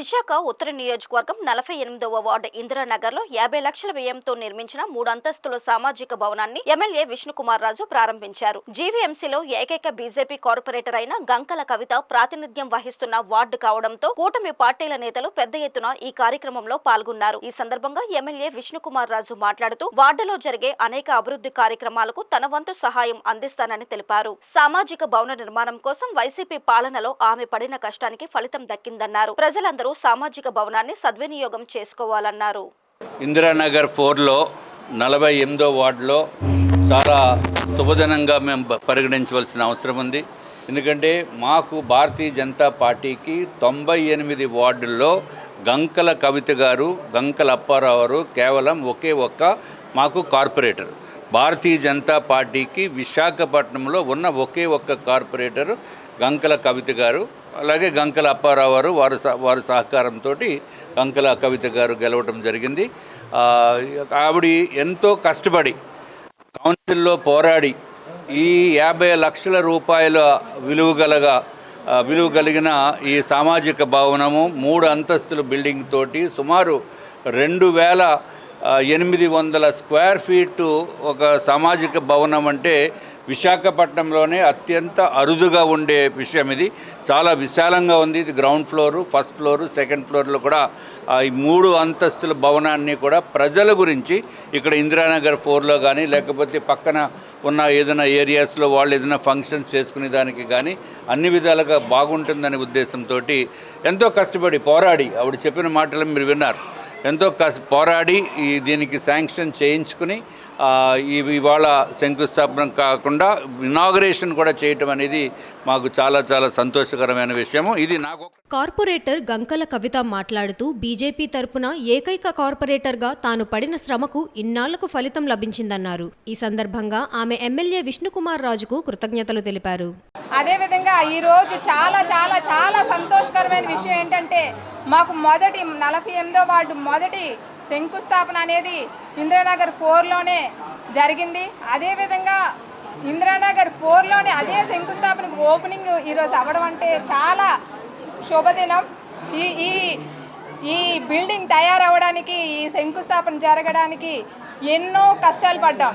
విశాఖ ఉత్తర నియోజకవర్గం 48వ వార్డు ఇందిరానగర్లో 50 లక్షల వ్యయంతో నిర్మించిన 3 అంతస్తుల సామాజిక భవనాన్ని ఎమ్మెల్యే విష్ణుకుమార్ రాజు ప్రారంభించారు. జీవీఎంసీలో ఏకైక బీజేపీ కార్పొరేటర్ అయిన గంకల కవిత ప్రాతినిధ్యం వహిస్తున్న వార్డు కావడంతో కూటమి పార్టీల నేతలు పెద్ద ఎత్తున ఈ కార్యక్రమంలో పాల్గొన్నారు. ఈ సందర్భంగా ఎమ్మెల్యే విష్ణుకుమార్ రాజు మాట్లాడుతూ వార్డులో జరిగే అనేక అభివృద్ధి కార్యక్రమాలకు తన వంతు సహాయం అందిస్తానని తెలిపారు. సామాజిక భవన నిర్మాణం కోసం వైసీపీ పాలనలో ఆమె పడిన కష్టానికి ఫలితం దక్కిందన్నారు. ప్రజలందరూ సామాజిక భవనాన్ని సద్వినియోగం చేసుకోవాలన్నారు. ఇందిరానగర్ 4లో 48వ వార్డులో చాలా శుభదినంగా మేము పరిగణించవలసిన అవసరం ఉంది. ఎందుకంటే మాకు భారతీయ జనతా పార్టీకి 98 వార్డుల్లో గంకల కవిత గారు, గంకల అప్పారావు గారు కేవలం ఒకే ఒక్క మాకు కార్పొరేటర్. భారతీయ జనతా పార్టీకి విశాఖపట్నంలో ఉన్న ఒకే ఒక్క కార్పొరేటర్ గంకల కవిత గారు, అలాగే గంకల అప్పారావు గారు, వారి సహకారంతో గంకల కవిత గారు గెలవడం జరిగింది. ఆవిడ ఎంతో కష్టపడి కౌన్సిల్లో పోరాడి ఈ 50 లక్షల రూపాయల విలువ కలిగిన ఈ సామాజిక భవనము 3 అంతస్తుల బిల్డింగ్ తోటి సుమారు 2800 స్క్వేర్ ఫీటు ఒక సామాజిక భవనం అంటే విశాఖపట్నంలోనే అత్యంత అరుదుగా ఉండే విషయం. ఇది చాలా విశాలంగా ఉంది. ఇది ground floor, first floor, second ఫ్లోర్లో కూడా ఈ 3 అంతస్తుల భవనాన్ని కూడా ప్రజల గురించి ఇక్కడ ఇందిరానగర్ 4లో కానీ లేకపోతే పక్కన ఉన్న ఏదైనా ఏరియాస్లో వాళ్ళు ఏదైనా ఫంక్షన్స్ చేసుకునే దానికి కానీ అన్ని విధాలుగా బాగుంటుందనే ఉద్దేశంతో ఎంతో కష్టపడి పోరాడి, ఆవిడ చెప్పిన మాటలు మీరు విన్నారు, ఎంతో పోరాడి దీనికి శాంక్షన్ చేయించుకుని ఇవాళ శంకుస్థాపన కాకుండా ఇనాగరేషన్ కూడా చేయటం అనేది మాకు చాలా చాలా సంతోషకరమైన విషయము. ఇది నాకు కార్పొరేటర్ గంకల కవిత మాట్లాడుతూ బీజేపీ తరపున ఏకైక కార్పొరేటర్గా తాను పడిన శ్రమకు ఇన్నాళ్లకు ఫలితం లభించిందన్నారు. ఈ సందర్భంగా ఆమె ఎమ్మెల్యే విష్ణుకుమార్ రాజుకు కృతజ్ఞతలు తెలిపారు. అదేవిధంగా ఈరోజు చాలా చాలా చాలా సంతోషకరమైన విషయం ఏంటంటే మాకు మొదటి 48వ వార్డు మొదటి శంకుస్థాపన అనేది ఇందిరానగర్ 4లోనే జరిగింది. అదేవిధంగా ఇందిరానగర్ 4లోనే అదే శంకుస్థాపన ఓపెనింగ్ ఈరోజు అవ్వడం అంటే చాలా శుభదినం. ఈ బిల్డింగ్ తయారవడానికి, ఈ శంకుస్థాపన జరగడానికి ఎన్నో కష్టాలు పడ్డాం.